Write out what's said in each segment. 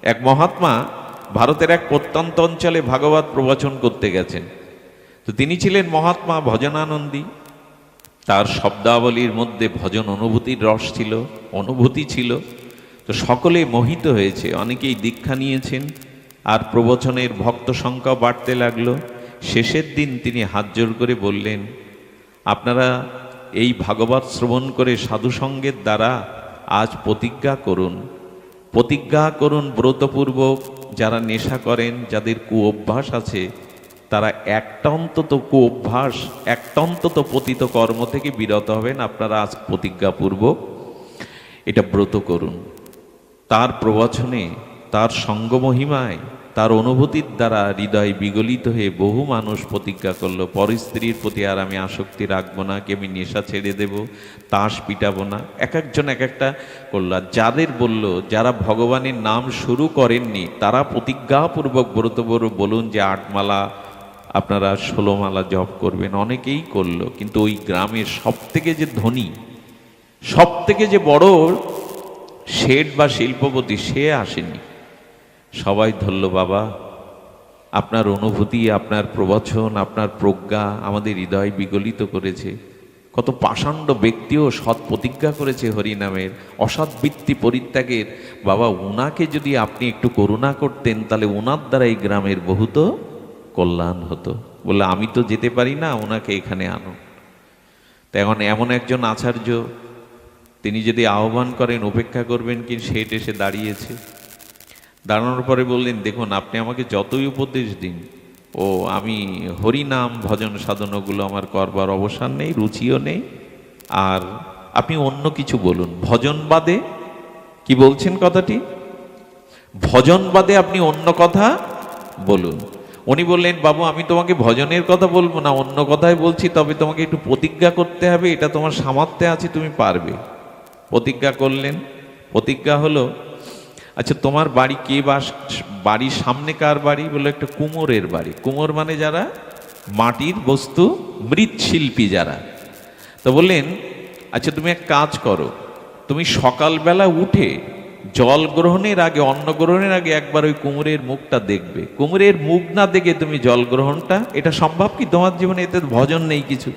এক মহাত্মা ভারতের এক প্রত্যন্ত অঞ্চলে ভাগবত প্রবচন করতে গেছেন। তো তিনি ছিলেন মহাত্মা ভজনানন্দী। তার শব্দাবলীর মধ্যে ভজন অনুভূতির রস ছিল, অনুভূতি ছিল। তো সকলে মোহিত হয়েছে, অনেকেই দীক্ষা নিয়েছেন, আর প্রবচনের ভক্ত সংখ্যা বাড়তে লাগলো। শেষের দিন তিনি হাত জোর করে বললেন, আপনারা এই ভাগবত শ্রবণ করে সাধুসঙ্গের দ্বারা আজ প্রতিজ্ঞা করুন ব্রতপূর্বক। যারা নেশা করেন, যাদের কুঅভ্যাস আছে, তারা একটা অন্তত পতিত কর্ম থেকে বিরত হবেন। আপনারা আজ প্রতিজ্ঞাপূর্বক এটা ব্রত করুন। তার প্রবচনে, তার সঙ্গমহিমায়, তার অনুভূতির দ্বারা হৃদয় বিগলিত হয়ে বহু মানুষ প্রতিজ্ঞা করলো, পরস্ত্রীর প্রতি আর আমি আসক্তি রাখবো না, কি আমি নেশা ছেড়ে দেব, তাস পিটাবো না। এক একজন এক একটা করলো। যাদের বলল, যারা ভগবানের নাম শুরু করেননি, তারা প্রতিজ্ঞাপূর্বক ব্রত বলুন যে 8 মালা আপনারা 16 মালা জপ করবেন। অনেকেই করলো, কিন্তু ওই গ্রামের সব থেকে যে ধনী, সব থেকে যে বড় শেঠ বা শিল্পপতি, সে আসেনি। সবাই ধরল, বাবা আপনার অনুভূতি, আপনার প্রবচন, আপনার প্রজ্ঞা আমাদের হৃদয় বিগলিত করেছে। কত পাষাণ্ড ব্যক্তিও সৎ প্রতিজ্ঞা করেছে হরিনামের, অসৎবৃত্তি পরিত্যাগের। বাবা, উনাকে যদি আপনি একটু করুণা করতেন, তাহলে ওনার দ্বারা এই গ্রামের বহুত কল্যাণ হতো। বলে, আমি তো যেতে পারি না, ওনাকে এখানে আনো। তো এখন এমন একজন আচার্য, তিনি যদি আহ্বান করেন, উপেক্ষা করবেন কি? শেঠ এসে দাঁড়িয়েছে। দাঁড়ানোর পরে বললেন, দেখুন আপনি আমাকে যতই উপদেশ দিন, আমি হরিনাম ভজন সাধনগুলো আমার করবার অবসর নেই, রুচিও নেই। আর আপনি অন্য কিছু বলুন, ভজন বাদে। কি বলছেন কথাটি? ভজন বাদে আপনি অন্য কথা বলুন। উনি বললেন, বাবু আমি তোমাকে ভজনের কথা বলবো না, অন্য কথাই বলছি, তবে তোমাকে একটু প্রতিজ্ঞা করতে হবে, এটা তোমার সামর্থ্যে আছে, তুমি পারবে। প্রতিজ্ঞা করলেন। প্রতিজ্ঞা হলো, আচ্ছা তোমার বাড়ি কে বাস, বাড়ির সামনে কার বাড়ি? বললো, একটা কুমোরের বাড়ি। কুমোর মানে যারা মাটির বস্তু, মৃৎশিল্পী যারা। তো বললেন, আচ্ছা তুমি এক কাজ করো, তুমি সকালবেলা উঠে জল গ্রহণের আগে, অন্ন গ্রহণের আগে একবার ওই কুমোরের মুখটা দেখবে। কুমোরের মুখ না দেখে তুমি জল গ্রহণটা, এটা সম্ভব কি তোমার জীবনে? এতে ভজন নেই কিছু।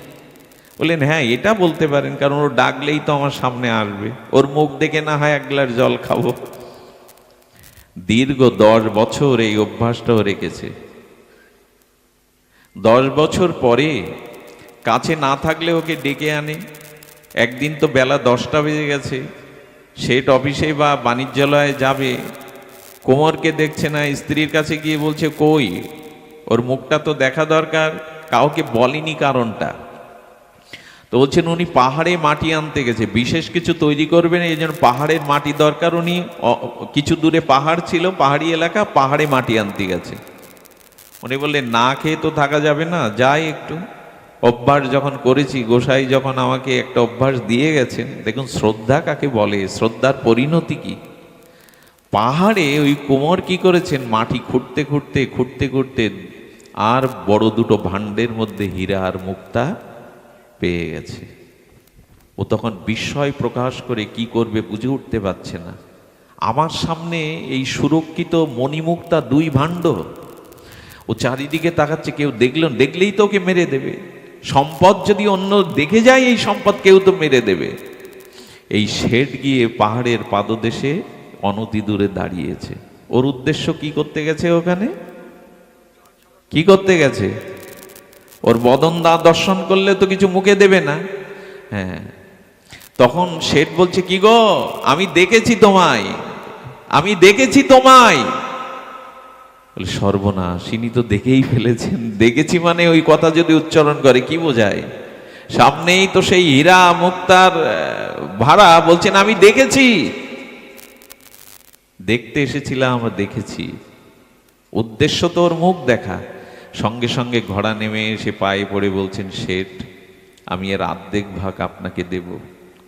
বললেন, হ্যাঁ এটা বলতে পারেন, কারণ ও ডাকলেই তো আমার সামনে আসবে, ওর মুখ দেখে না হয় 1 গ্লাস জল খাবো। দীর্ঘ 10 বছর এই অভ্যাসটাও রেখেছে। 10 বছর পরে কাছে না থাকলে ওকে ডেকে আনে। একদিন তো বেলা 10টা বেজে গেছে, সেট অফিসে বা বাণিজ্যালয়ে যাবে, কোমরকে দেখছে না। স্ত্রীর কাছে গিয়ে বলছে, কই, ওর মুখটা তো দেখা দরকার। কাউকে বলেনি কারণটা। তো বলছেন, উনি পাহাড়ে মাটি আনতে গেছে, বিশেষ কিছু তৈরি করবেন, এই জন্য পাহাড়ের মাটি দরকার। উনি কিছু দূরে পাহাড় ছিল, পাহাড়ি এলাকা, পাহাড়ে মাটি আনতে গেছে। উনি বললেন, না খেয়ে তো থাকা যাবে না, যাই একটু। অভ্যাস যখন করেছি, গোসাই যখন আমাকে একটা অভ্যাস দিয়ে গেছেন, দেখুন শ্রদ্ধা কাকে বলে, শ্রদ্ধার পরিণতি কি। পাহাড়ে ওই কুমোর কি করেছেন, মাটি খুঁড়তে খুঁড়তে আর বড় দুটো ভাণ্ডের মধ্যে হীরা আর মুক্তা পেয়ে গেছে। ও তখন বিস্ময় প্রকাশ করে কি করবে বুঝে উঠতে পারছে না। আমার সামনে এই সুরক্ষিত মণিমুক্তা 2 ভাণ্ড, ও চারিদিকে তাকাচ্ছে, কেউ দেখলেই তো ওকে মেরে দেবে। সম্পদ যদি অন্য দেখে যায়, এই সম্পদ কেউ তো মেরে দেবে। এই শেঠ গিয়ে পাহাড়ের পাদদেশে অনতি দূরে দাঁড়িয়েছে। ওর উদ্দেশ্য কি করতে গেছে ওখানে? কি করতে গেছে? ওর বদন দা দর্শন করলে তো কিছু মুখে দেবে না। হ্যাঁ, তখন শেঠ বলছে, কি গো, আমি দেখেছি তোমায়। বলে, সর্বনাশ, ইনি তো দেখেই ফেলেছেন। দেখেছি মানে ওই কথা যদি উচ্চারণ করে কি বোঝায়? সামনেই তো সেই হীরা মুক্তার ভাড়া, বলছেন আমি দেখেছি। দেখতে এসেছিলাম, আমরা দেখেছি। উদ্দেশ্য তো ওর মুখ দেখা। সঙ্গে সঙ্গে ঘোড়া নেমে এসে পায়ে পড়ে বলছেন, শেঠ আমি এর অর্ধেক ভাগ আপনাকে দেব,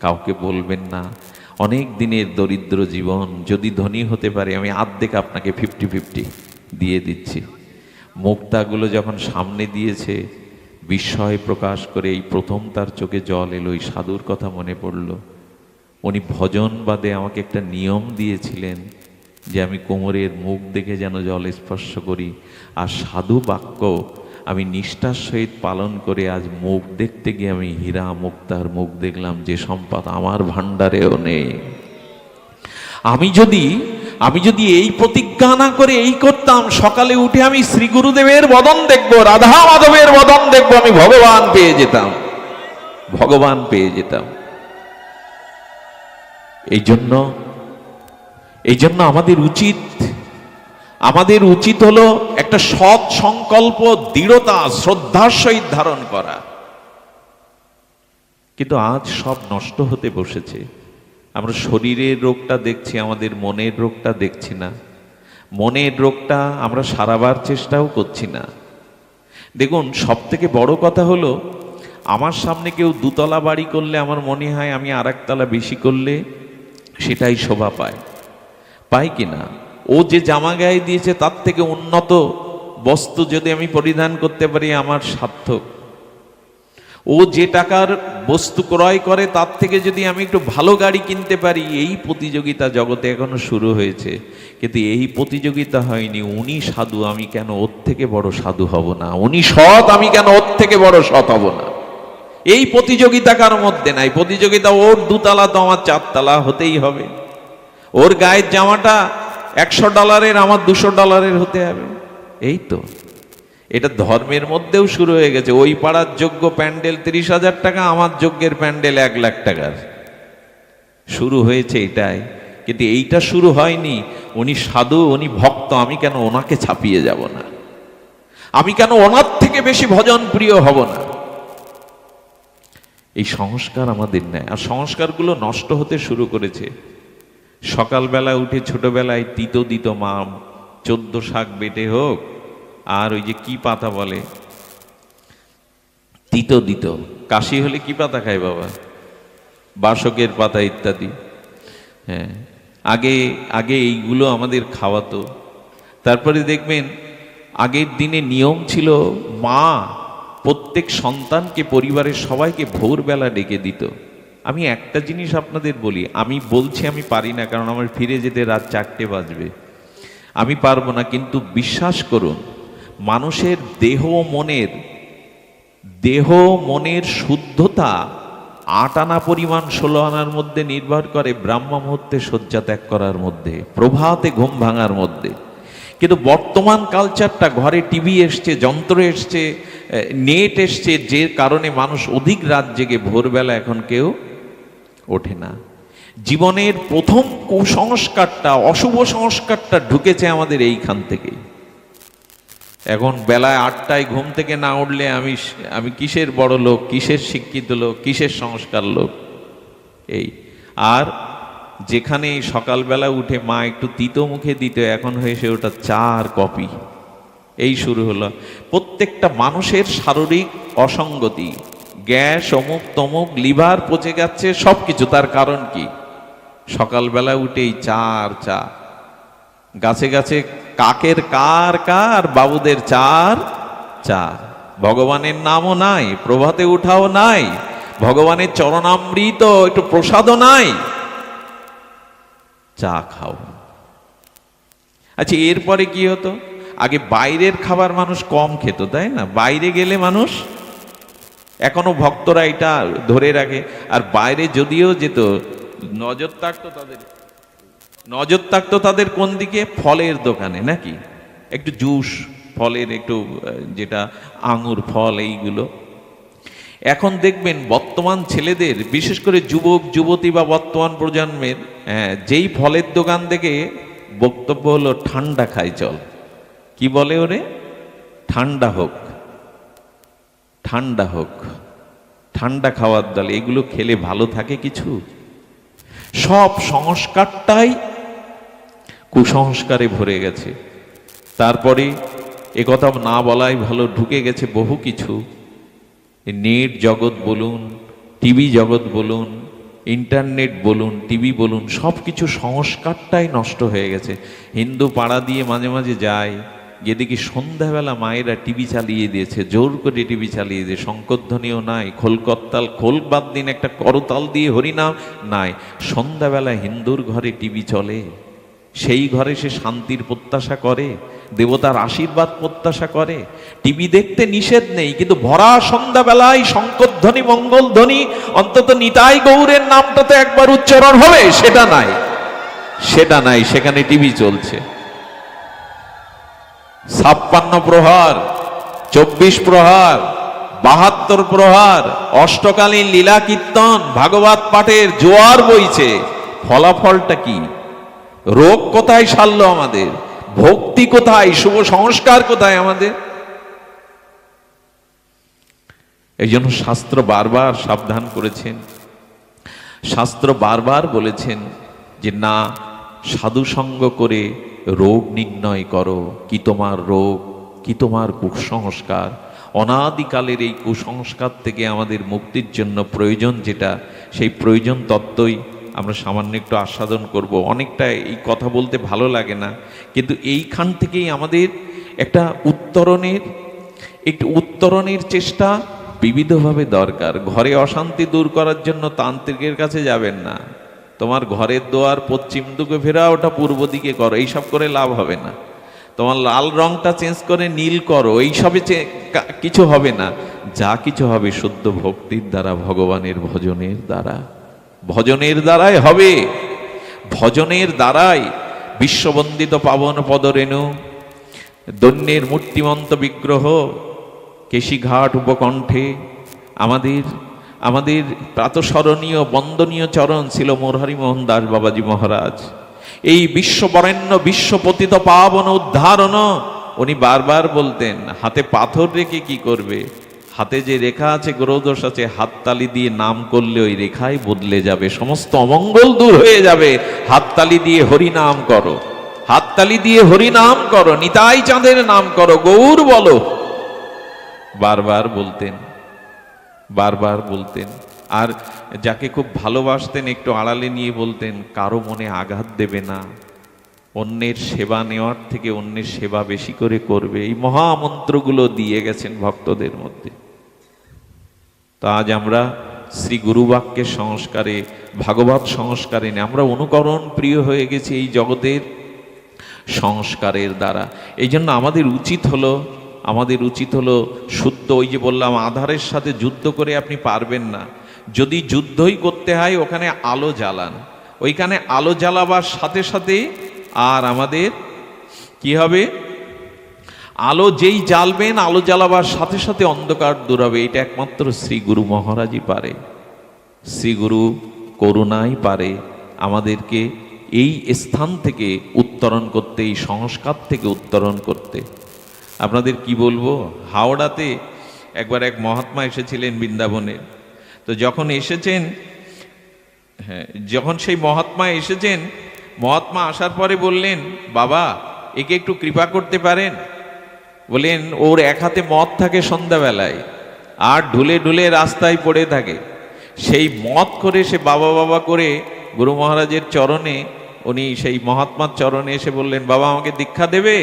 কাউকে বলবেন না। অনেক দিনের দরিদ্র জীবন, যদি ধনী হতে পারে আমি অর্ধেক আপনাকে 50-50 দিয়ে দিচ্ছি। মুক্তাগুলো যখন সামনে দিয়েছে, বিস্ময় প্রকাশ করে এই প্রথম তার চোখে জল এলো। ওই সাধুর কথা মনে পড়ল। উনি ভজন বাদে আমাকে একটা নিয়ম দিয়েছিলেন যে আমি কোমরের মুখ দেখে যেন জল স্পর্শ করি, আর সাধু বাক্য আমি নিষ্ঠার সহিত পালন করে আজ মুখ দেখতে গিয়ে আমি হীরা মুক্তার মুখ দেখলাম, যে সম্পদ আমার ভাণ্ডারেও নেই। আমি যদি এই প্রতিজ্ঞা না করে এই করতাম, সকালে উঠে আমি শ্রী গুরুদেবের বদন দেখব, রাধা মাধবের বদন দেখব, আমি ভগবান পেয়ে যেতাম, ভগবান পেয়ে যেতাম। এই জন্য আমাদের উচিত হলো একটা সৎ সংকল্প, দৃঢ়তা, শ্রদ্ধার সহিত ধারণ করা। কিন্তু আজ সব নষ্ট হতে বসেছে। আমরা শরীরের রোগটা দেখছি, আমাদের মনের রোগটা দেখছি না। মনের রোগটা আমরা সারাবার চেষ্টাও করছি না। দেখুন, সব থেকে বড় কথা হলো, আমার সামনে কেউ দুতলা বাড়ি করলে আমার মনে হয় আমি আর একতলা বেশি করলে সেটাই শোভা পায় কিনা। ও যে জামা গায়ে দিয়েছে তার থেকে উন্নত বস্তু যদি আমি পরিধান করতে পারি আমার সার্থক। ও যে টাকার বস্তু ক্রয় করে তার থেকে যদি আমি একটু ভালো গাড়ি কিনতে পারি, এই প্রতিযোগিতা জগতে এখনো শুরু হয়েছে। কিন্তু এই প্রতিযোগিতা হয়নি উনি সাধু, আমি কেন ওর থেকে বড় সাধু হব না, উনি সৎ, আমি কেন ওর থেকে বড় সৎ হব না। এই প্রতিযোগিতা কার মধ্যে নাই। প্রতিযোগিতা ওর দুতলা তো আমার চারতলা হতেই হবে, ওর গায়ের জামাটা $100 আমার $200 হতে হবে। এই তো এটা ধর্মের মধ্যেও শুরু হয়ে গেছে। ওই পাড়ার যোগ্য প্যান্ডেল 30,000 টাকা, আমার যজ্ঞের প্যান্ডেল 1 লাখ টাকার। শুরু হয়েছে এটাই। কিন্তু এইটা শুরু হয়নি উনি সাধু, উনি ভক্ত, আমি কেন ওনাকে ছাপিয়ে যাব না, আমি কেন ওনার থেকে বেশি ভজন প্রিয় হব না। এই সংস্কার আমাদের নেই। আর সংস্কারগুলো নষ্ট হতে শুরু করেছে। সকালবেলা উঠে ছোটবেলায় তিতো দিত মা, 14 শাক বেটে হোক, আর ওই যে কি পাতা বলে, তিতো দিত। কাশি হলে কি পাতা খায় বাবা? বাসকের পাতা ইত্যাদি। হ্যাঁ, আগে এইগুলো আমাদের খাওয়াতো। তারপরে দেখবেন আগের দিনে নিয়ম ছিল, মা প্রত্যেক সন্তানকে, পরিবারের সবাইকে ভোরবেলা ডেকে দিত। আমি একটা জিনিস আপনাদের বলি, আমি বলছি আমি পারি না, কারণ আমার ফিরে যেতে রাত 4টে বাজবে, আমি পারবো না। কিন্তু বিশ্বাস করুন, মানুষের দেহ মনের শুদ্ধতা 8 আনা পরিমাণ 16 আনার মধ্যে নির্ভর করে, ব্রাহ্ম মুহূর্তে শয্যা ত্যাগ করার মধ্যে, প্রভাতে ঘুম ভাঙার মধ্যে। কিন্তু বর্তমান কালচারটা, ঘরে টিভি এসছে, যন্ত্র এসছে, নেট এসছে, যে কারণে মানুষ অধিক রাত জেগে ভোরবেলা এখন কেউ ওঠে না। জীবনের প্রথম কুসংস্কারটা, অশুভ সংস্কারটা ঢুকেছে আমাদের এইখান থেকে। এখন বেলায় 8টায় ঘুম থেকে না উঠলে আমি কিসের বড় লোক, কিসের শিক্ষিত লোক, কিসের সংস্কার লোক। এই আর যেখানে সকালবেলা উঠে মা একটু তিতো মুখে দিত, এখন হয়েছে ওটা চা আর কফি। এই শুরু হলো। প্রত্যেকটা মানুষের শারীরিক অসঙ্গতি, গ্যাস, অমুক তমুক, লিভার পচে যাচ্ছে, সব কিছু। তার কারণ কি? সকালবেলা উঠেই চা আর চা। গাছে গাছে কাকের কার বাবুদের চার চা। ভগবানের নামও নাই, প্রভাতে উঠাও নাই, ভগবানের চরণামৃত একটু প্রসাদও নাই, চা খাও। আচ্ছা, এরপরে কি হতো? আগে বাইরের খাবার মানুষ কম খেত, তাই না? বাইরে গেলে মানুষ, এখনো ভক্তরা এটা ধরে রাখে। আর বাইরে যদিও যেত, নজর থাকতো তাদের কোন দিকে? ফলের দোকানে, নাকি? একটু জুস, ফলের একটু, যেটা আঙুর ফল, এইগুলো। এখন দেখবেন বর্তমান ছেলেদের, বিশেষ করে যুবক যুবতী বা বর্তমান প্রজন্মের, যেই ফলের দোকান থেকে বক্তব্য হলো ঠান্ডা খাই চল। কি বলে ওরে? ঠান্ডা হোক, ঠান্ডা হোক, ঠান্ডা খাওয়ার দলে। এগুলো খেলে ভালো থাকে কিছু? সব সংস্কারটাই কুসংস্কারে ভরে গেছে। তারপরে একথা না বলাই ভালো, ঢুকে গেছে বহু কিছু। নেট জগৎ বলুন, টিভি জগৎ বলুন, ইন্টারনেট বলুন, টিভি বলুন, সব কিছু সংস্কারটাই নষ্ট হয়ে গেছে। হিন্দু পাড়া দিয়ে মাঝে মাঝে যায়, গিয়ে দেখি সন্ধ্যাবেলা মায়েরা টিভি চালিয়ে দিয়েছে, জোর করে টিভি চালিয়ে দিয়ে, শঙ্করধ্বনিও নাই, খোলকর্তাল, খোল বাদ দিন, একটা করতাল দিয়ে হরিনাম নাই। সন্ধ্যাবেলা হিন্দুর ঘরে টিভি চলে, সেই ঘরে সে শান্তির প্রত্যাশা করে, দেবতার আশীর্বাদ প্রত্যাশা করে। টিভি দেখতে নিষেধ নেই, কিন্তু ভরা সন্ধ্যাবেলায় শঙ্করধ্বনি মঙ্গলধ্বনি অন্তত নিতাই গৌরের নামটা তো একবার উচ্চারণ হবে, সেটা নাই, সেটা নাই। সেখানে টিভি চলছে 56 প্রহার, 24 প্রহার, 72 প্রহার, অষ্টকালীন লীলা কীর্তন, ভাগবত পাঠের জোয়ার বইছে। ফলাফলটা কি? রোগ কোথায় সারলো আমাদের? ভক্তি কোথায়? শুভ সংস্কার কোথায় আমাদের? এই জন্য শাস্ত্র বারবার সাবধান করেছেন, শাস্ত্র বারবার বলেছেন যে না, সাধু সঙ্গ করে রোগ নির্ণয় করো। কি তোমার রোগ, কি তোমার কুসংস্কার? অনাদিকালের এই কুসংস্কার থেকে আমাদের মুক্তির জন্য প্রয়োজন যেটা, সেই প্রয়োজন তত্ত্বই আমরা সামান্য একটু আস্বাদন করব। অনেকটা এই কথা বলতে ভালো লাগে না, কিন্তু এইখান থেকেই আমাদের একটা উত্তরণের চেষ্টা বিবিধভাবে দরকার। ঘরে অশান্তি দূর করার জন্য তান্ত্রিকের কাছে যাবেন না। তোমার ঘরের দোয়ার পশ্চিম দিকে ফেরা, ওটা পূর্ব দিকে করো, এইসব করে লাভ হবে না। তোমার লাল রংটা চেঞ্জ করে নীল করো, এইসবে কিছু হবে না। যা কিছু হবে শুদ্ধ ভক্তির দ্বারা, ভগবানের ভজনের দ্বারা, ভজনের দ্বারাই হবে। ভজনের দ্বারাই বিশ্ববন্দিত পাবন পদরেণু, দৈন্যের মূর্তিমন্ত বিগ্রহ, কেশিঘাট উপকণ্ঠে আমাদের প্রাতঃস্মরণীয় বন্দনীয় চরণ ছিল মুরারি মোহন দাস বাবাজি মহারাজ। এই বিশ্ববরেণ্য বিশ্বপতিত পাবন উদ্ধারণ উনি বারবার বলতেন, হাতে পাথর রেখে কি করবে? হাতে যে রেখা আছে, গ্রহদোষ আছে, হাততালি দিয়ে নাম করলে ওই রেখাই বদলে যাবে, সমস্ত অমঙ্গল দূর হয়ে যাবে। হাততালি দিয়ে হরি নাম করো, হাততালি দিয়ে হরি নাম করো, নিতাই চাঁদের নাম করো, গৌর বলো। বারবার বলতেন, বারবার বলতেন। আর যাকে খুব ভালোবাসতেন একটু আড়ালে নিয়ে বলতেন, কারো মনে আঘাত দেবে না, অন্যের সেবা নেওয়ার থেকে অন্যের সেবা বেশি করে করবে। এই মহামন্ত্রগুলো দিয়ে গেছেন ভক্তদের মধ্যে। তো আজ আমরা শ্রী গুরুবাক্যের সংস্কারে, ভাগবত সংস্কারে আমরা অনুকরণ প্রিয় হয়ে গেছি এই জগতের সংস্কারের দ্বারা। এই জন্য আমাদের উচিত হলো শুদ্ধ, ওই যে বললাম আধারের সাথে যুদ্ধ করে আপনি পারবেন না। যদি যুদ্ধই করতে হয়, ওখানে আলো জ্বালান, ওইখানে আলো জ্বালাবার সাথে সাথে আর আমাদের কি হবে? আলো যেই জ্বালবেন, আলো জ্বালাবার সাথে সাথে অন্ধকার দূর হবে। এটা একমাত্র শ্রী গুরু মহারাজই পারে, শ্রী গুরু করুণাই পারে আমাদেরকে এই স্থান থেকে উত্তরণ করতে, এই সংস্কার থেকে উত্তরণ করতে। আপনাদের কি বলবো, হাওড়াতে একবার এক মহাত্মা এসেছিলেন বৃন্দাবনে। তো যখন সেই মহাত্মা এসেছেন, মহাত্মা আসার পরে বললেন, বাবা একে একটু কৃপা করতে পারেন? বলেন, ওর এক হাতে মদ থাকে সন্ধ্যাবেলায়, আর ঢুলে ঢুলে রাস্তায় পড়ে থাকে। সেই মদ করে সে বাবা বাবা করে গুরু মহারাজের চরণে, উনি সেই মহাত্মার চরণে এসে বললেন, বাবা আমাকে দীক্ষা দেবে?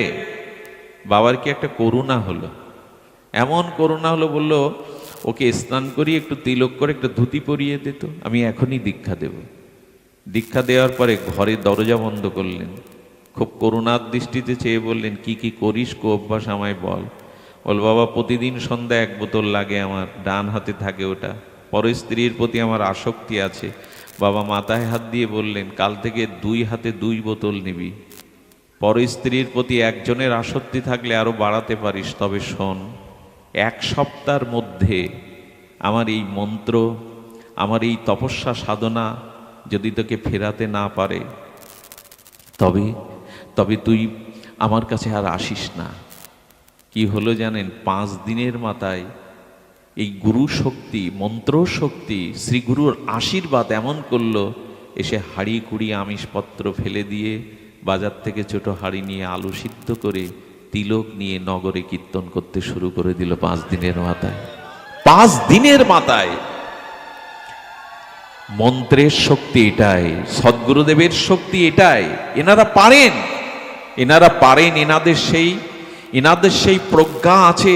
বাবার কি একটা করুণা হলো, এমন করুণা হলো, বলল ওকে স্নান করিয়ে একটু তিলক করে একটা ধুতি পরিয়ে দিত, আমি এখনই দীক্ষা দেব। দীক্ষা দেওয়ার পরে ঘরে দরজা বন্ধ করলেন, খুব করুণার দৃষ্টিতে চেয়ে বললেন, কি কি করিস কো অভ্যাস আমায় বল। বাবা প্রতিদিন সন্ধ্যা 1 বোতল লাগে, আমার ডান হাতে থাকে ওটা, পর স্ত্রীর প্রতি আমার আসক্তি আছে। বাবা মাথায় হাত দিয়ে বললেন, কাল থেকে 2 হাতে 2 বোতল নিবি। পর স্ত্রীর প্রতি একজনের আসক্তি থাকলে আরো বাড়াতে পারিস, তবে শোন, 1 সপ্তাহের মধ্যে আমার এই মন্ত্র, আমার এই তপস্যা সাধনা যদি তোকে ফেরাতে না পারে, তবে তুই আমার কাছে আর আসিস না। কি হলো জানেন? 5 দিনের মাথায় এই গুরু শক্তি, মন্ত্র শক্তি, শ্রী গুরুর আশীর্বাদ এমন করলো, এসে হাড়ি কুড়ি আমিষপত্র ফেলে দিয়ে বাজার থেকে ছোট হাড়ি নিয়ে আলু সিদ্ধ করে তিলক নিয়ে নগরে কীর্তন করতে শুরু করে দিল 5 দিনের মাথায়। 5 দিনের মাথায় মন্ত্রের শক্তি এটাই, সদ্গুরুদেবের শক্তি এটাই। এনারা পারেন, এনাদের সেই প্রজ্ঞা আছে,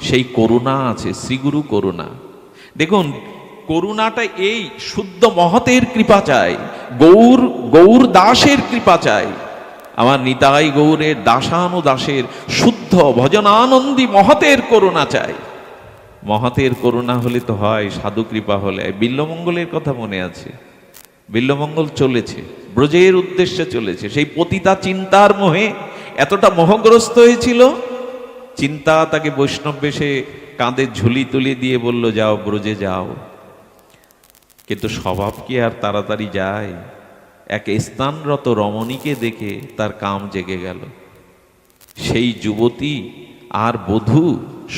সেই করুণা আছে, শ্রীগুরু করুণা। দেখুন, করুণাটা এই শুদ্ধ মহতের কৃপা চাই, গৌর দাসের কৃপা চাই। আমার নিতাই গৌরের দাসানুদাসের শুদ্ধ ভজনানন্দী মহতের করুণা চাই। মহতের করুণা হলে তো হয়, সাধু কৃপা হলে। বিল্বমঙ্গলের কথা মনে আছে, বিল্বমঙ্গল চলেছে, ব্রজের উদ্দেশ্যে চলেছে, সেই পতিতা চিন্তার মোহে এতটা মোহগ্রস্ত হয়েছিল, চিন্তা তাকে বৈষ্ণব বেশে কাঁধে ঝুলি তুলে দিয়ে বলল, যাও ব্রজে যাও। কিন্তু স্বভাব কি আর তাড়াতাড়ি যায়? এক স্নানরত রমণীকে দেখে তার কাম জেগে গেল। সেই যুবতী আর বধূ,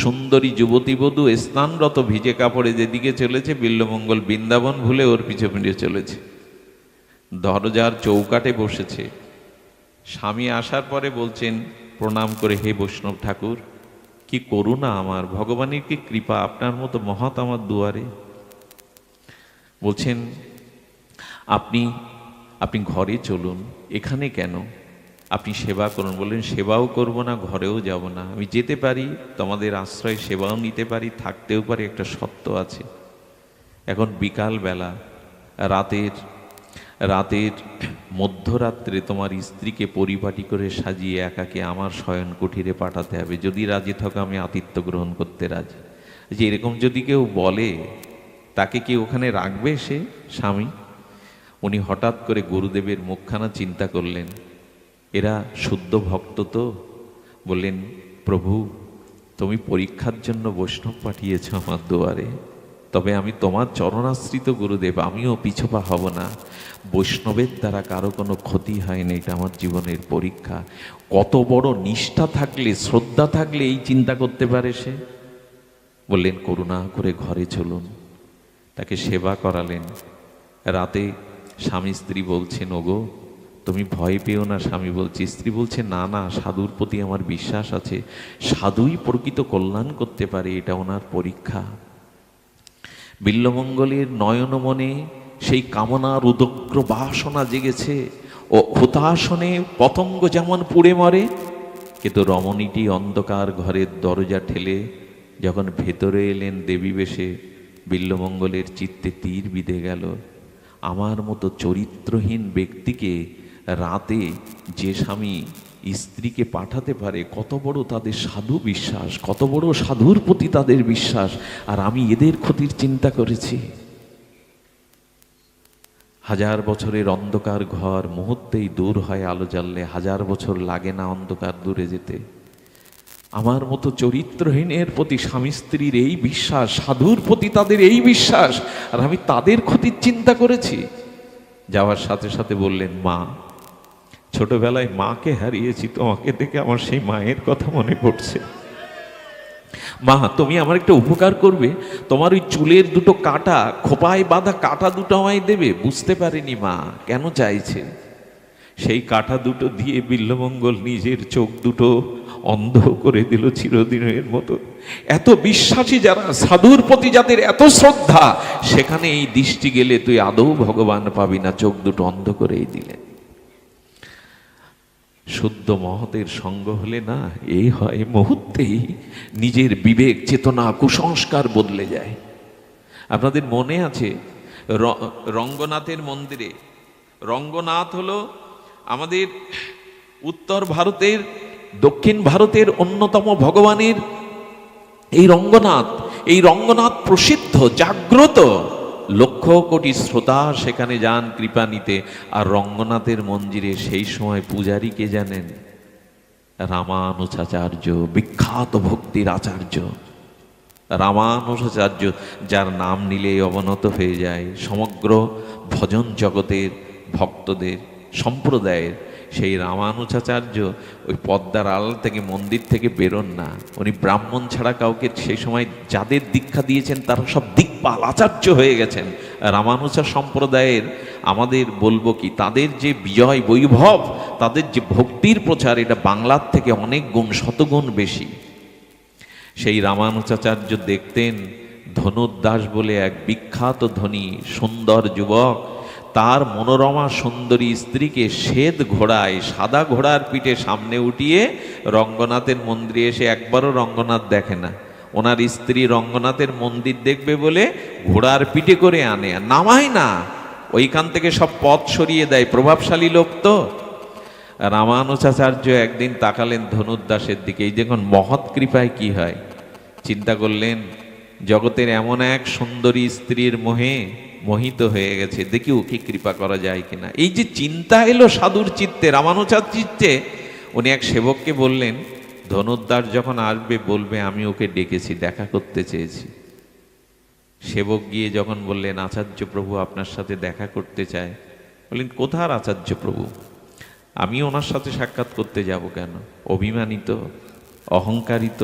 সুন্দরী যুবতী বধূ স্নানরত ভিজে কাপড়ে যেদিকে চলেছে, বিল্বমঙ্গল বৃন্দাবন ভুলে ওর পিছে পিছে চলেছে। দরজার চৌকাটে বসেছে। স্বামী আসার পরে বলছেন প্রণাম করে, হে বৈষ্ণব ঠাকুর, কি করুণা আমার, ভগবানের কি কৃপা, আপনার মতো মহৎ আমার দুয়ারে। বলছেন আপনি আপনি ঘরে চলুন, এখানে কেন, আপনি সেবা করুন। বললেন সেবাও করব না, ঘরেও যাব না, আমি যেতে পারি, তোমাদের আশ্রয় সেবাও নিতে পারি, থাকতেও পারি, একটা সত্য আছে। এখন বিকাল বেলা, রাতের মধ্যরাত্রে তোমার স্ত্রীকে পরিপাটি করে সাজিয়ে একাকে আমার শয়ন কুঠিরে পাঠাতে হবে, যদি রাজি থাকো আমি আতিথ্য গ্রহণ করতে রাজি। যে এরকম যদি কেউ বলে, তাকে কি ওখানে রাখবে সে স্বামী? উনি হঠাৎ করে গুরুদেবের মুখখানা চিন্তা করলেন, এরা শুদ্ধ ভক্ত তো। বললেন, প্রভু তুমি পরীক্ষার জন্য বৈষ্ণব পাঠিয়েছ আমার দুয়ারে, তবে আমি তোমার চরণাশ্রিত গুরুদেব, আমিও পিছপা হব না। বৈষ্ণবের দ্বারা কারো কোনো ক্ষতি হয়নি, এটা আমার জীবনের পরীক্ষা। কত বড় নিষ্ঠা থাকলে, শ্রদ্ধা থাকলে এই চিন্তা করতে পারে সে। বললেন করুণা করে ঘরে চলুন। তাকে সেবা করালেন। রাতে স্বামী স্ত্রী বলছেন, ওগো তুমি ভয় পেও না। স্বামী বলছে, স্ত্রী বলছে, না না, সাধুর প্রতি আমার বিশ্বাস আছে, সাধুই প্রকৃত কল্যাণ করতে পারে, এটা ওনার পরীক্ষা। বিল্বমঙ্গলের নয়ন মনে সেই কামনার উদগ্র বাসনা জেগেছে, ও হুতাসনে পতঙ্গ যেমন পুড়ে মরে। কিন্তু রমণীটি অন্ধকার ঘরের দরজা ঠেলে যখন ভেতরে এলেন দেবী বেশে, বিল্বমঙ্গলের চিত্তে তীর বিঁধে গেল। আমার মতো চরিত্রহীন ব্যক্তিকে রাতে যে স্বামী স্ত্রীকে পাঠাতে পারে, কত বড় তাদের সাধু বিশ্বাস, কত বড় সাধুর প্রতি তাদের বিশ্বাস, আর আমি এদের ক্ষতির চিন্তা করেছি। 1000 বছরের অন্ধকার ঘর মুহূর্তেই দূর হয় আলো জ্বাললে, 1000 বছর লাগে না অন্ধকার দূরে যেতে। আমার মতো চরিত্রহীনের প্রতি স্বামী স্ত্রীর এই বিশ্বাস, সাধুর প্রতি তাদের এই বিশ্বাস, আর আমি তাদের ক্ষতির চিন্তা করেছি। যাওয়ার সাথে সাথে বললেন, মা, ছোটবেলায় মাকে হারিয়েছি, তোমাকে দেখে আমার সেই মায়ের কথা মনে পড়ছে। মা তুমি আমার একটা উপকার করবে, তোমার ওই চুলের দুটো কাটা, খোপায় বাঁধা কাটা দুটো আমায় দেবে। বুঝতে পারেনি মা কেন চাইছে। সেই কাটা দুটো দিয়ে বিল্বমঙ্গল নিজের চোখ দুটো অন্ধ করে দিল চিরদিনের মতো। এত বিশ্বাসী যারা, সাধুর প্রতি যাদের এত শ্রদ্ধা, সেখানে এই দৃষ্টি গেলে তুই আদৌ ভগবান পাবি না, চোখ দুটো অন্ধ করেই দিলেন। শুদ্ধ মহতের সঙ্গ হলে না এই হয়, মুহূর্তেই নিজের বিবেক চেতনা কুসংস্কার বদলে যায়। আপনাদের মনে আছে রঙ্গনাথের মন্দিরে, রঙ্গনাথ হলো আমাদের উত্তর ভারতের, দক্ষিণ ভারতের অন্যতম ভগবানের এই রঙ্গনাথ প্রসিদ্ধ, জাগ্রত, লক্ষ কোটি শ্রোতা সেখানে যান কৃপা নিতে। আর রঙ্গনাথের মন্দিরে সেই সময় পূজারী কে জানেন? রামানুজাচার্য, বিখ্যাত ভক্তির আচার্য রামানুজাচার্য, যার নাম নিলেই অবনত হয়ে যায় সমগ্র ভজন জগতের ভক্তদের সম্প্রদায়ের। সেই রামানুজাচার্য ওই পদ্মার আড়াল থেকে মন্দির থেকে বেরোন না। উনি ব্রাহ্মণ ছাড়া কাউকে সেই সময় যাদের দীক্ষা দিয়েছেন তারা সব দিকপাল আচার্য হয়ে গেছেন। রামানুজা সম্প্রদায়ের আমাদের বলবো কি, তাদের যে বিজয় বৈভব, তাদের যে ভক্তির প্রচার, এটা বাংলার থেকে অনেক গুণ, শতগুণ বেশি। সেই রামানুজাচার্য দেখতেন ধনুর্দাস বলে এক বিখ্যাত ধনী সুন্দর যুবক, তার মনোরমা সুন্দরী স্ত্রীকে শ্বেত ঘোড়ায়, সাদা ঘোড়ার পিঠে সামনে উঠিয়ে রঙ্গনাথের মন্দিরে এসে, একবারও রঙ্গনাথ দেখে না, ওনার স্ত্রী রঙ্গনাথের মন্দির দেখবে বলে ঘোড়ার পিঠে করে আনে, নামায় না, ওইখান থেকে সব পথ সরিয়ে দেয়, প্রভাবশালী লোক তো। রামানুজাচার্য একদিন তাকালেন ধনুর্দাসের দিকে, এই দেখুন মহৎ কৃপায় কি হয়। চিন্তা করলেন জগতের এমন এক সুন্দরী স্ত্রীর মোহে মোহিত হয়ে গেছে, দেখি ওকে কৃপা করা যায় কিনা। এই যে চিন্তা এলো সাধুর চিত্তে, রামানুজার চিত্তে, উনি এক সেবককে বললেন ধনুর্দাস যখন আসবে বলবে আমি ওকে ডেকেছি, দেখা করতে চেয়েছি। সেবক গিয়ে যখন বললেন আচার্য প্রভু আপনার সাথে দেখা করতে চায়, বললেন কোথার আচার্য প্রভু, আমি ওনার সাথে সাক্ষাৎ করতে যাব কেন? অভিমানিত, অহংকারিত,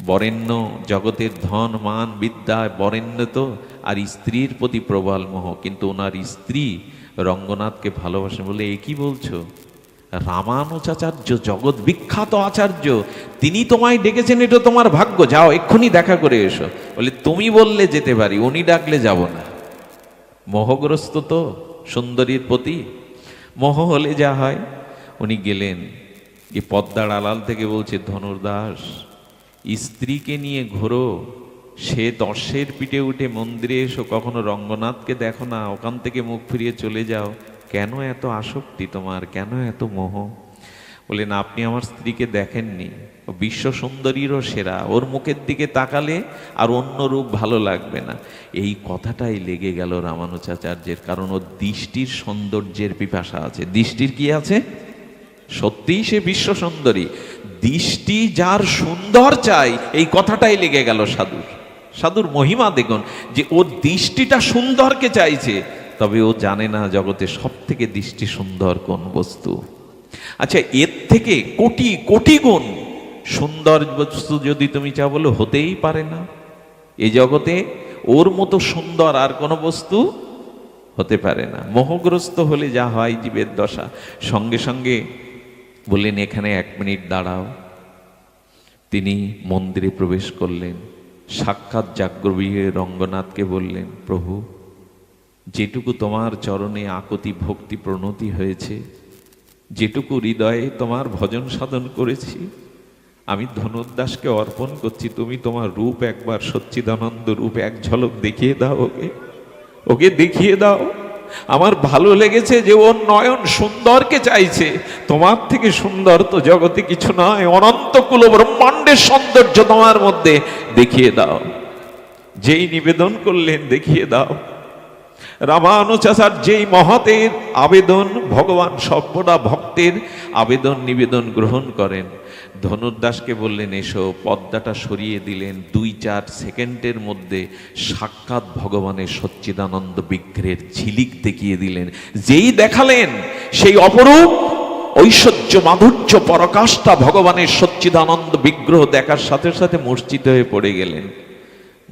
বরেণ্য, জগতের ধন মান বিদ্যা বরেণ্য তো, আর স্ত্রীর প্রতি প্রবল মোহ। কিন্তু ওনার স্ত্রী রঙ্গনাথকে ভালোবাসেন বলে এ কি বলছো? রামানুজাচার্য জগৎ বিখ্যাত আচার্য, তিনি তোমায় ডেকেছেন, এটা তোমার ভাগ্য, যাও এক্ষুনি দেখা করে এসো। বলে তুমি বললে যেতে পারি, উনি ডাকলে যাব না। মোহগ্রস্ত তো সুন্দরীর প্রতি, মোহ হলে যা হয়। উনি গেলেন, এই পদ্মার আড়াল থেকে বলছে ধনুর্দাস স্ত্রীকে নিয়ে ঘোরো, সে দর্শের পিঠে উঠে মন্দিরে এসো, কখনো রঙ্গনাথকে দেখো না, ওখান থেকে মুখ ফিরিয়ে চলে যাও। কেন এত আসক্তি তোমার, কেন এত মোহ? বলেন আপনি আমার স্ত্রীকে দেখেননি, ও বিশ্ব সুন্দরীরও সেরা, ওর মুখের দিকে তাকালে আর অন্য রূপ ভালো লাগবে না। এই কথাটাই লেগে গেল রামানুজাচার্যের, কারণ ওর দৃষ্টির সৌন্দর্যের পিপাসা আছে। দৃষ্টির কি আছে? সত্যিই সে বিশ্ব সুন্দরী, দৃষ্টি যার সুন্দর চাই, এই কথাটাই লেগে গেল সাধুর। সাধুর মহিমা দেখুন, যে ওর দৃষ্টিটা সুন্দরকে চাইছে, তবে ও জানে না জগতে সব থেকে দৃষ্টি সুন্দর কোন বস্তু। আচ্ছা, এর থেকে কোটি কোটি গুণ সুন্দর বস্তু যদি তুমি চাও, বলো হতেই পারে না। এই জগতে ওর মতো সুন্দর আর কোনো বস্তু হতে পারে না। মোহগ্রস্ত হলে যা হয় জীবের দশা। সঙ্গে সঙ্গে বললেন এখানে 1 মিনিট দাঁড়াও। তিনি মন্দিরে প্রবেশ করলেন, সাক্ষাৎ জাগ্রবীরে রঙ্গনাথকে বললেন প্রভু, যেটুকু তোমার চরণে আকুতি ভক্তি প্রণতি হয়েছে, যেটুকু হৃদয়ে তোমার ভজন সাধন করেছি, আমি ধনুর্দাসকে অর্পণ করছি। তুমি তোমার রূপ একবার সচ্চিদানন্দ রূপ এক ঝলক দেখিয়ে দাও, ওকে দেখিয়ে দাও। আমার ভালো লেগেছে যে ওর নয়ন সুন্দরকে চাইছে, তোমার থেকে সুন্দর তো জগতে কিছু নয়, অনন্ত কুল ব্রহ্মাণ্ডের সৌন্দর্য তোমার মধ্যে দেখিয়ে দাও। যেই নিবেদন করলেন দেখিয়ে দাও, রামানুজাচার্য যেই মহতের আবেদন, ভগবান সর্বদা ভক্তের আবেদন নিবেদন গ্রহণ করেন। ধনুর্দাসকে বললেন এসো, পর্দাটা সরিয়ে দিলেন, 2-4 সেকেন্ডের মধ্যে সাক্ষাৎ ভগবানের সচ্চিদানন্দ বিগ্রহের ঝিলিক দেখিয়ে দিলেন। যেই দেখালেন সেই অপরূপ ঐশ্বর্য মাধুর্য পরাকাষ্ঠা ভগবানের সচ্চিদানন্দ বিগ্রহ দেখার সাথে সাথে মূর্ছিত হয়ে পড়ে গেলেন।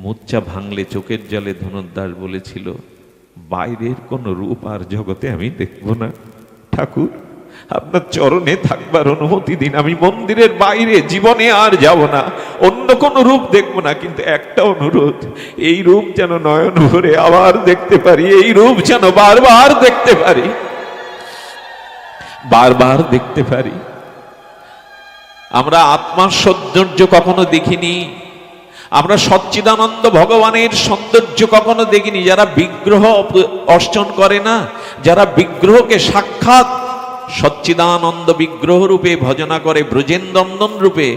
মূর্ছা ভাঙলে চোখের জলে ধনুর্দাস বলেছিল বাইরের কোন রূপ আর জগতে আমি দেখব না, ঠাকুর আপনার চরণে থাকবার অনুমতি দিন, আমি মন্দিরের বাইরে জীবনে আর যাব না, অন্য কোন রূপ দেখব না। কিন্তু একটা অনুরোধ, এই রূপ যেন নয়ন ভরে আবার দেখতে পারি, এই রূপ যেন বারবার দেখতে পারি, বারবার দেখতে পারি। আমরা আত্মার সৌন্দর্য কখনো দেখিনি, আমরা সচ্চিদানন্দ ভগবানের সৌন্দর্য কখনো দেখিনি। যারা বিগ্রহ অর্চন করে না, যারা বিগ্রহকে সাক্ষাৎ সচ্চিদানন্দ বিগ্রহ রূপে ভজনা করে, ব্রজেন্দন্দন রূপে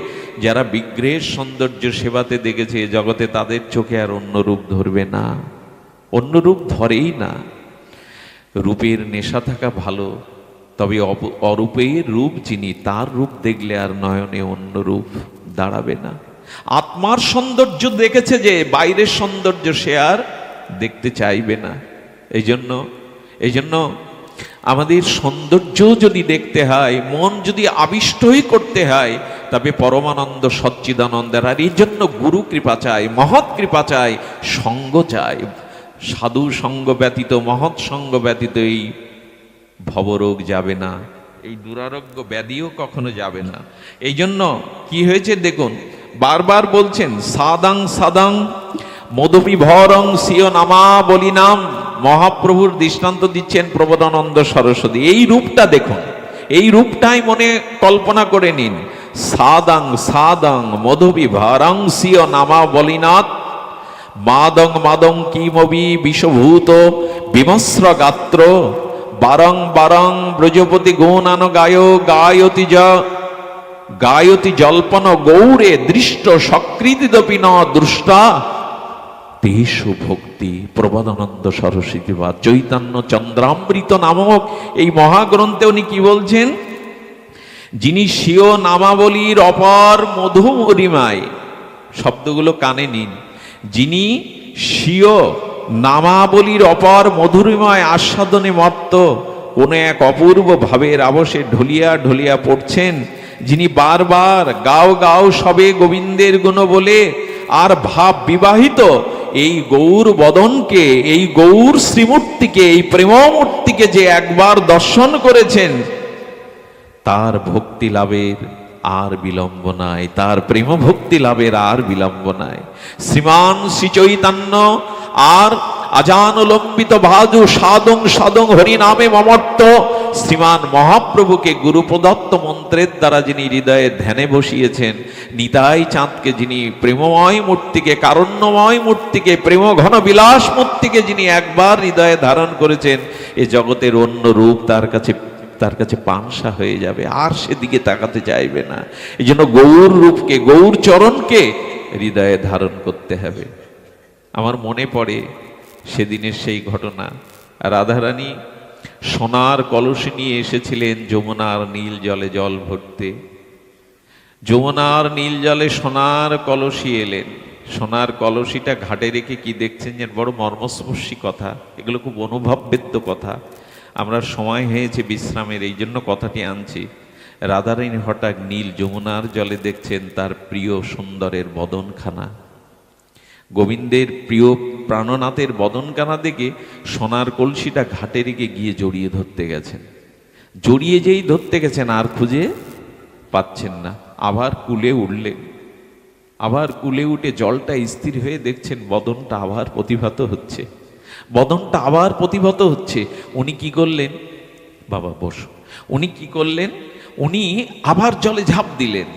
যারা বিগ্রহের সৌন্দর্য সেবাতে দেখেছে জগতে, তাদের চোখে আর অন্য রূপ ধরবে না, অন্য রূপ ধরেই না। রূপের নেশা থাকা ভালো, তবে অরূপের রূপ যিনি, তার রূপ দেখলে আর নয়নে অন্য রূপ দাঁড়াবে না। আত্মার সৌন্দর্য দেখেছে যে, বাইরের সৌন্দর্য সে আর দেখতে চাইবে না। এই জন্য আমাদের সৌন্দর্য যদি দেখতে হয়, মন যদি আবিষ্টই করতে হয়, তবে পরমানন্দ সচ্চিদানন্দের। আর এই জন্য গুরু কৃপা চাই, মহৎ কৃপা চাই, সঙ্গ চাই। সাধু সঙ্গ ব্যতীত, মহৎ সঙ্গ ব্যতীত এই ভবরোগ যাবে না, এই দুরারোগ্য ব্যাধিও কখনো যাবে না। এই জন্য কি হয়েছে দেখুন, বারবার বলছেন সাদাং সাদাং মধুবিভরং সিও নামা বলি নাম। মহাপ্রভুর দৃষ্টান্ত দিচ্ছেন প্রবোধানন্দ সরস্বতী। এই রূপটা দেখুন, এই রূপটাই মনে কল্পনা করে নিন। সাদাং সাদাং মধুবিভরং সিও নামা বলিনাথ মাদং মাদং কিমবি বিষভূত বিমস্র গাত্র বারং বারং ব্রজপতি গৌনান গায়তি জল্পন গৌরে দৃষ্ট সকৃতিদপি ন দৃষ্টা তেষু ভক্তি। প্রবোধানন্দ সরস্বতী বা চৈতন্য চন্দ্রামৃত নামক এই মহাগ্রন্থে উনি কি বলছেন? যিনি স্বীয় নামাবলীর অপার মধুমরিমায়, শব্দগুলো কানে নিন, যিনি স্বীয় নামাবলীর অপার মধুরিমায় আস্বাদনে মত্ত কোন এক অপূর্ব ভাবের আবশে ঢলিয়া ঢলিয়া পড়ছেন, যিনি বারবার গাও গাও সবে গোবিন্দের গুণ বলে আর ভাব বিবাহিত এই গৌর বদনকে, এই গৌর শ্রীমূর্তিকে, এই প্রেমমূর্তিকে যে একবার দর্শন করেছেন, তার ভক্তি লাভের আর বিলম্ব নাই, তার প্রেম ভক্তি লাভের আর বিলম্ব নাই। শ্রীমান শ্রী চৈতন্য আর আজানুলম্বিত ভাজু সাদং সাদং হরিনামে মমর্ত শ্রীমান মহাপ্রভুকে গুরু প্রদত্ত মন্ত্রের দ্বারা যিনি হৃদয়ে ধ্যানে বসিয়েছেন, নিতাই চাঁদকে যিনি প্রেমময় মূর্তিকে, কারণ্যময় মূর্তিকে, প্রেম ঘন বিলাস মূর্তিকে যিনি একবার হৃদয়ে ধারণ করেছেন, এ জগতের অন্য রূপ তার কাছে পাংশা হয়ে যাবে, আর সেদিকে তাকাতে চাইবে না। এই জন্য গৌর রূপকে, গৌর চরণকে হৃদয়ে ধারণ করতে হবে। আমার মনে পড়ে সেদিনের সেই ঘটনা। রাধারানী সোনার কলসি নিয়ে এসেছিলেন যমুনার নীল জলে জল ভরতে। যমুনার নীল জলে সোনার কলসি এলেন। সোনার কলসিটা ঘাটে রেখে কি দেখছেন যেন? বড় মর্মস্পর্শী কথা, এগুলো খুব অনুভববেদ্য কথা। আমরা সময় হয়েছে বিশ্রামের, এই জন্য কথাটি আনছি। রাধারানী হঠাৎ নীল যমুনার জলে দেখছেন তার প্রিয় সুন্দরের বদনখানা, গোবিন্দের প্রিয় প্রাণনাথের বদনখানা দেখে সোনার কলসিটা ঘাটে রেখে গিয়ে জড়িয়ে ধরতে গেছেন। জড়িয়ে যেই ধরতে গেছেন আর খুঁজে পাচ্ছেন না। আবার কুলে উঠলেন, আবার কুলে উঠে জলটা স্থির হয়ে দেখছেন বদনটা আবার প্রতিভাত হচ্ছে, বদনটা আবার প্রতিভাত হচ্ছে। উনি কি করলেন? বাবা বসো। উনি কি করলেন? উনি আবার জলে ঝাঁপ দিলেন,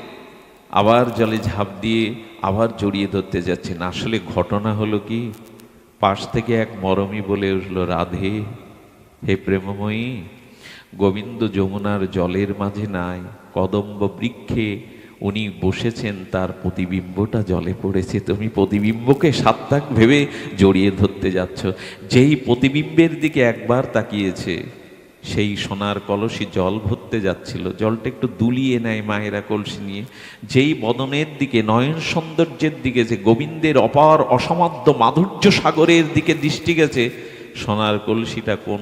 আবার জলে ঝাঁপ দিয়ে আবার জড়িয়ে ধরতে যাচ্ছেন। আসলে ঘটনা হলো কি, পাশ থেকে এক মরমী বলে উঠল, রাধে, হে প্রেমময়ী, গোবিন্দ যমুনার জলের মাঝে নাই, কদম্ব বৃক্ষে উনি বসেছেন, তার প্রতিবিম্বটা জলে পড়েছে, তুমি প্রতিবিম্বকে সাত্তাক ভেবে জড়িয়ে ধরতে যাচ্ছ। যেই প্রতিবিম্বের দিকে একবার তাকিয়েছে, সেই সোনার কলসি জল ভরতে যাচ্ছিল, জলটা একটু দুলিয়ে নেয় মায়েরা কলসি নিয়ে। যেই বদনের দিকে, নয়ন সৌন্দর্যের দিকে, যে গোবিন্দের অপার অসমাদ্য মাধুর্য সাগরের দিকে দৃষ্টি গেছে, সোনার কলসিটা কোন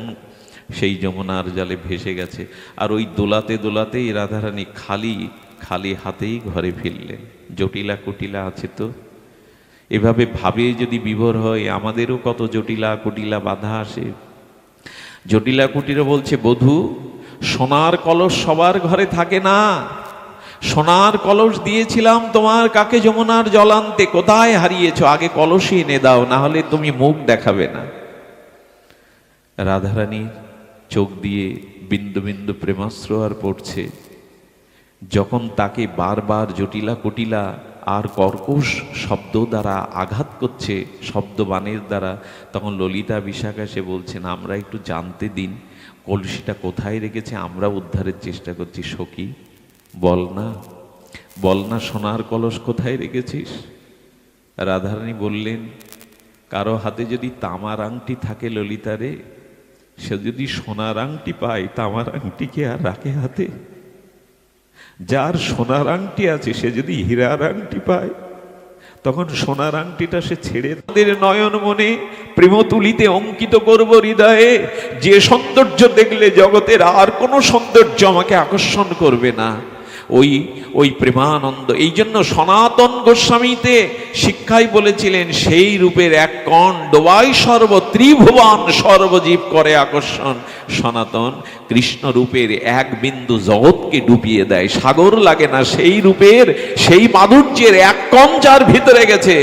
সেই যমুনার জলে ভেসে গেছে। আর ওই দোলাতে দোলাতেই রাধারানী খালি হাতেই ঘরে ফিরলেন। জটিলা কুটিলা আছে তো, এভাবে ভাবে যদি বিভোর হয়, আমাদেরও কত জটিলা কুটিলা বাধা আসে। জটিলা কুটিরা বলছে, বধূ, সোনার কলস সবার ঘরে থাকে না। সোনার কলস দিয়েছিলাম তোমার কাকে যমুনার জল আনতে, কোথায় হারিয়েছ? আগে কলসই এনে দাও, না হলে তুমি মুখ দেখাবে না। রাধারানীর চোখ দিয়ে বিন্দু বিন্দু প্রেমাশ্রু আর পড়ছে। যখন তাকে বারবার জটিলা কুটিলা আর কর্কশ শব্দ দ্বারা আঘাত করছে, শব্দবাণের দ্বারা, তখন ললিতা বিশাখা সে বলছেন, আমরা একটু জানতে দিন কলসিটা কোথায় রেখেছে, আমরা উদ্ধারের চেষ্টা করছি। সখী, বল না সোনার কলস কোথায় রেখেছিস? রাধারানী বললেন, কারো হাতে যদি তামার আংটি থাকে ললিতারে, সে যদি সোনার আংটি পায়, তামার আংটি কে আর রাখে হাতে? যার সোনার আংটি আছে সে যদি হীরার আংটি পায়, তখন সোনার আংটিটা সে ছেড়ে তাদের নয়ন মনে প্রেম তুলিতে অঙ্কিত করব হৃদয়ে। যে সৌন্দর্য দেখলে জগতের আর কোনো সৌন্দর্য আমাকে আকর্ষণ করবে না, ওই প্রেমানন্দ। এই জন্য সনাতন গোস্বামীতে শিক্ষায় বলেছিলেন, সেই রূপের এক কণ ডোবাই সর্ব ত্রিভুবন, সর্বজীব করে আকর্ষণ। সনাতন কৃষ্ণ রূপের এক বিন্দু জগৎকে ডুবিয়ে দেয়, সাগর লাগে না। সেই রূপের, সেই মাধুর্যের এক কণ যার ভিতরে গেছে,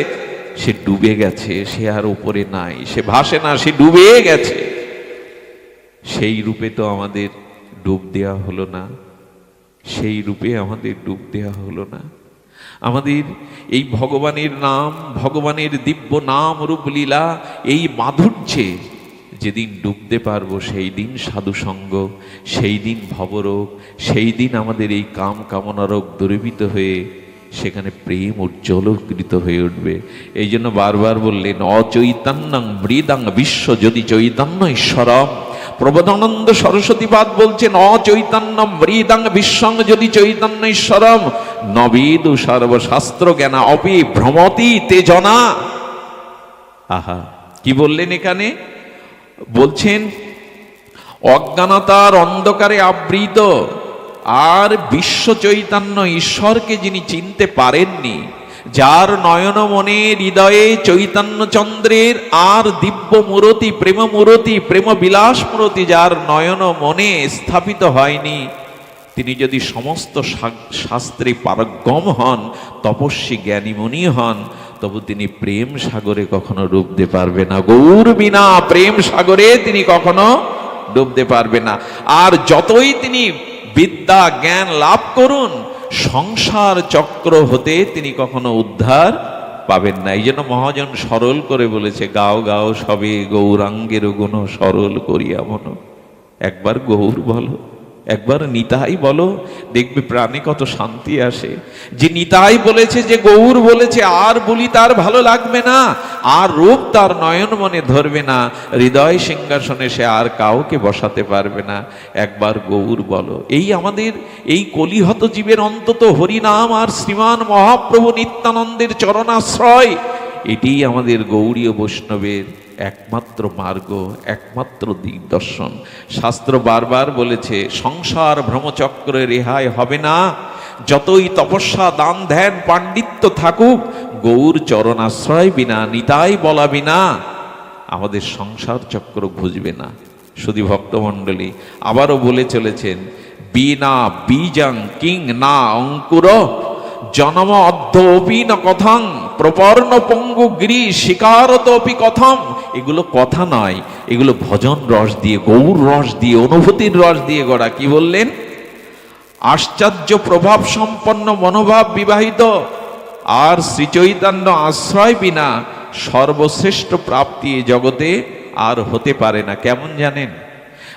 সে ডুবে গেছে, সে আর উপরে নাই, সে ভাসে না, সে ডুবে গেছে। সেই রূপে তো আমাদের ডুব দেওয়া হলো না, সেই রূপে আমাদের ডুব দেওয়া হলো না। আমাদের এই ভগবানের নাম, ভগবানের দিব্য নাম রূপ লীলা, এই মাধুর্যে যেদিন ডুবতে পারবো সেই দিন সাধুসঙ্গ, সেই দিন ভবরোগ, সেই দিন আমাদের এই কাম কামনারোগ দূরীভূত হয়ে সেখানে প্রেম উজ্জ্বলকৃত হয়ে উঠবে। এই জন্য বারবার বললেন অচৈতন্যং মৃদাং বিশ্ব যদি চৈতন্য ঈশ্বরম। প্রবোধানন্দ সরস্বতীপাদ বলছেন অচৈতন্যম মৃদাং বিশ্বং যদি চৈতন্য ঈশ্বরম নবেদু সর্বশাস্ত্র জ্ঞানা অপি ভ্রমতি তেজনা। আহা, কি বললেন এখানে? বলছেন অজ্ঞানতার অন্ধকারে আবৃত আর বিশ্ব চৈতন্য ঈশ্বরকে যিনি চিনতে পারেননি, যার নয়ন মনে হৃদয়ে চৈতন্য চন্দ্রের আর দিব্য মূরতি প্রেম মূরতি প্রেম বিলাস মূরতি যার নয়ন মনে স্থাপিত হয়নি, তিনি যদি সমস্ত শাস্ত্রে পারঙ্গম হন, তপস্বী জ্ঞানী মুনি হন, তবু তিনি প্রেম সাগরে কখনো ডুবতে পারবে না। গৌর বিনা প্রেম সাগরে তিনি কখনো ডুবতে পারবে না। আর যতই তিনি বিদ্যা জ্ঞান লাভ করুন, সংসার চক্র হতে তিনি কখনো উদ্ধার পাবেন না। এই জন্য মহাজন সরল করে বলেছে গাও গাও সবে গৌরাঙ্গের গুণ সরল করিয়া মন। একবার গৌর বলো, একবার নিতাই বলো, দেখবে প্রাণে কত শান্তি আসে। যে নিতাই বলেছে, যে গৌর বলেছে, আর বলি তার ভালো লাগবে না, আর রূপ তার নয়ন মনে ধরবে না, হৃদয় সিংহাসনে সে আর কাউকে বসাতে পারবে না। একবার গৌর বলো। এই আমাদের এই কলিহত জীবের অন্তত হরিনাম আর শ্রীমান মহাপ্রভু নিত্যানন্দের চরণাশ্রয়, এটি আমাদের গৌড়ীয় বৈষ্ণবের একমাত্র মার্গ, একমাত্র দিগদর্শন। শাস্ত্র বারবার বলেছে সংসার ভ্রমচক্রে রেহাই হবে না, যতই তপস্যা দান ধ্যান পাণ্ডিত্য থাকুক, গৌর চরণাশ্রয় বিনা নিতাই বলা বিনা আমাদের সংসার চক্র ঘুচবে না। শুধু ভক্তমণ্ডলী আবারও বলে চলেছেন বিনা বীজাং কিং না অঙ্কুর জনম অধ্যপি ন কথাং প্রপর্ণ পঙ্গু গিরি শিকারতপি কথম। এগুলো কথা নয়, এগুলো ভজন রস দিয়ে, গৌর রস দিয়ে, অনুভূতির রস দিয়ে গড়া। কি বললেন? আশ্চর্য প্রভাব সম্পন্ন মনোভাব বিবাহিত আর শ্রীচৈতন্য আশ্রয় বিনা সর্বশ্রেষ্ঠ প্রাপ্তি এ জগতে আর হতে পারে না। কেমন জানেন?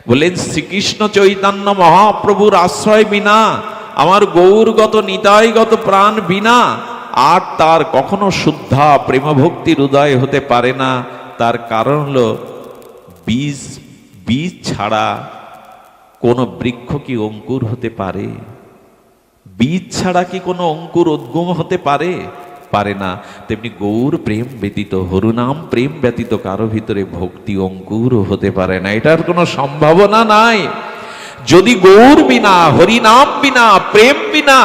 বলেন শ্রীকৃষ্ণ চৈতন্য মহাপ্রভুর আশ্রয় বিনা, আমার গৌরগত নিতাইগত প্রাণ বিনা আর তার কখনো শুদ্ধা প্রেম ভক্তির উদয় হতে পারে না। তার কারণ হলো বীজ ছাড়া কোনো বৃক্ষ কি অঙ্কুর হতে পারে? বীজ ছাড়া কি কোনো অঙ্কুর উদ্গম হতে পারে? পারে না। তেমনি গৌর প্রেম ব্যতীত, হরিনাম প্রেম ব্যতীত কারো ভিতরে ভক্তি অঙ্কুর হতে পারে না। এটার কোনো সম্ভাবনা নাই। যদি গৌর বিনা, হরিনাম বিনা, প্রেম বিনা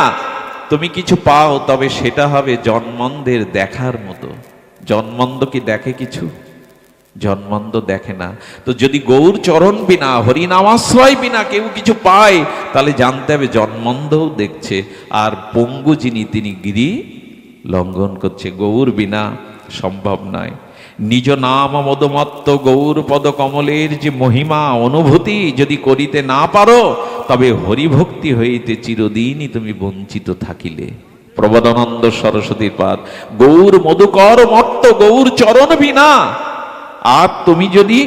তুমি কিছু পাও, তবে সেটা হবে জন্মন্ধের দেখার মতো। জন্মন্ধ কি দেখে কিছু? জন্মন্ধ দেখে না। তো যদি গৌর চরণ বিনা, হরিনামাশ্রয় বিনা কেউ কিছু পায়, তাহলে জানতে হবে জন্মন্ধও দেখছে। আর পঙ্গু যিনি, তিনি গিরি লঙ্ঘন করছে। গৌর বিনা সম্ভব নয়। নিজ নাম মদমত্ত গৌর পদ কমলের যে মহিমা অনুভূতি যদি করিতে না পারো, তবে হরিভক্তি হইতে চিরদিনই তুমি বঞ্চিত থাকিলে। প্রবোধানন্দ সরস্বতীর পাদ গৌর মধুকর মত্ত গৌর চরণ বিনা। আর তুমি যদি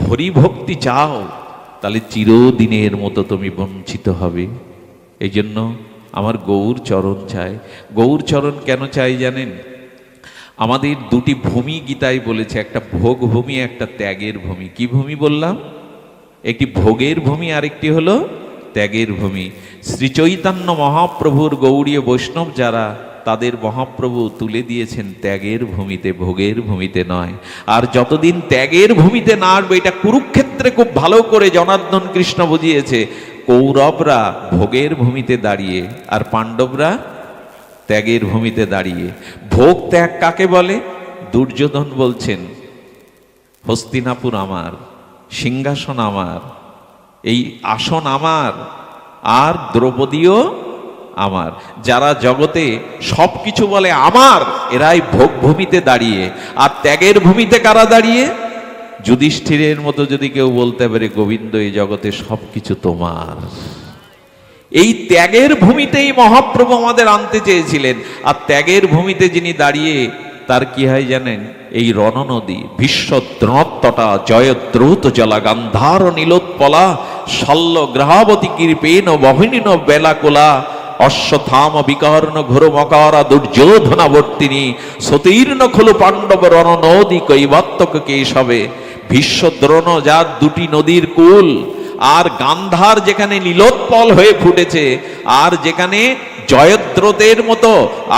হরিভক্তি চাও, তাহলে চিরদিনের মতো তুমি বঞ্চিত হবে। এই জন্য আমার গৌর চরণ চাই। গৌর চরণ কেন চাই জানেন? আমাদের দুটি ভূমি গীতায় বলেছে, একটা ভোগ ভূমি, একটা ত্যাগের ভূমি। কি ভূমি বললাম? একটি ভোগের ভূমি, আরেকটি হলো ত্যাগের ভূমি। শ্রীচৈতন্য মহাপ্রভুর গৌড়ীয় বৈষ্ণব যারা, তাদের মহাপ্রভু তুলে দিয়েছেন ত্যাগের ভূমিতে, ভোগের ভূমিতে নয়। আর যতদিন ত্যাগের ভূমিতে না আসবে, এটা কুরুক্ষেত্রে খুব ভালো করে জনার্দন কৃষ্ণ বুঝিয়েছে। কৌরবরা ভোগের ভূমিতে দাঁড়িয়ে আর পাণ্ডবরা ত্যাগের ভূমিতে দাঁড়িয়ে। ভোগ ত্যাগ কাকে বলে? দুর্যোধন বলছেন হস্তিনাপুর আমার, সিংহাসন আমার, এই আসন আমার, আর দ্রৌপদীও আমার। যারা জগতে সবকিছু বলে আমার, এরাই ভোগ ভূমিতে দাঁড়িয়ে। আর ত্যাগের ভূমিতে কারা দাঁড়িয়ে? যুধিষ্ঠিরের মতো যদি কেউ বলতে পারে গোবিন্দ এই জগতে সবকিছু তোমার। এই ত্যাগের ভূমিতেই মহাপ্রভু আমাদের আনতে চেয়েছিলেন। আর ত্যাগের ভূমিতে যিনি দাঁড়িয়ে, তার কি হয় জানেন? এই রণনদী ভীষ্মদ্রণত্তটা জয়দ্রৌত জলা গান্ধার নীলোৎপলা শল্য গ্রহাবতী কৃপেন বহিনীন বেলাকুলা অশ্বথাম বিকর্ণ ঘোর মকারা দুর্যোধনাবর্তিনী সতীর্ণ খলু পাণ্ডব রণনদী কৈবত্যক কেশবে ভীষ্মদ্রোণ যার দুটি নদীর কুল, আর গান্ধার যেখানে নীলোৎপল হয়ে ফুটেছে, আর যেখানে জয়দ্রথের মতো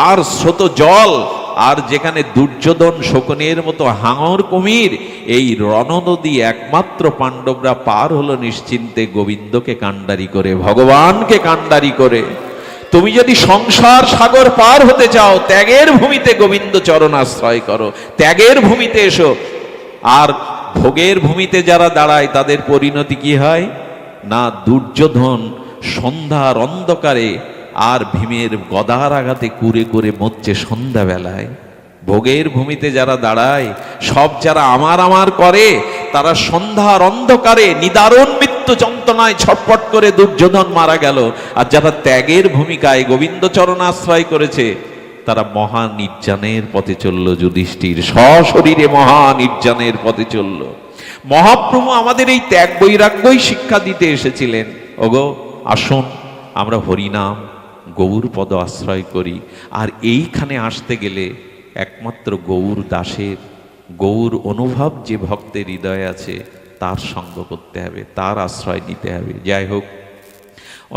আর স্রোত জল, আর যেখানে দুর্যোধন শকুনের মতো হাঙর কুমির, এই রণনদী একমাত্র পাণ্ডবরা পার হলো নিশ্চিন্তে গোবিন্দকে কাণ্ডারি করে, ভগবানকে কাণ্ডারি করে। তুমি যদি সংসার সাগর পার হতে চাও, ত্যাগের ভূমিতে গোবিন্দ চরণ আশ্রয় করো, ত্যাগের ভূমিতে এসো। আর ভোগের ভূমিতে যারা দাঁড়ায় তাদের পরিণতি কি হয় না, দুর্যোধন সন্ধ্যার অন্ধকারে আর ভীমের গদার আঘাতে কুরে করে মরছে সন্ধ্যাবেলায়। ভোগের ভূমিতে যারা দাঁড়ায়, সব যারা আমার আমার করে, তারা সন্ধ্যার অন্ধকারে নিদারুণ মৃত্যু যন্ত্রণায় ছটফট করে দুর্যোধন মারা গেল। আর যারা ত্যাগের ভূমিকায় গোবিন্দ চরণ আশ্রয় করেছে, তারা মহা নির্যানের পথে চলল। যুধিষ্ঠির সশরীরে মহা নির্যানের পথে চলল। মহাপ্রভু আমাদের এই ত্যাগ বৈরাগ্যই শিক্ষা দিতে এসেছিলেন। ওগো আসুন আমরা হরিনাম গৌর পদ আশ্রয় করি। আর এইখানে আসতে গেলে একমাত্র গৌর দাসের, গৌর অনুভব যে ভক্তের হৃদয়ে আছে তার সঙ্গ করতে হবে, তার আশ্রয় নিতে হবে। যাই হোক,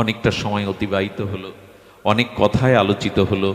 অনেকটা সময় অতিবাহিত হলো, অনেক কথায় আলোচিত হলো।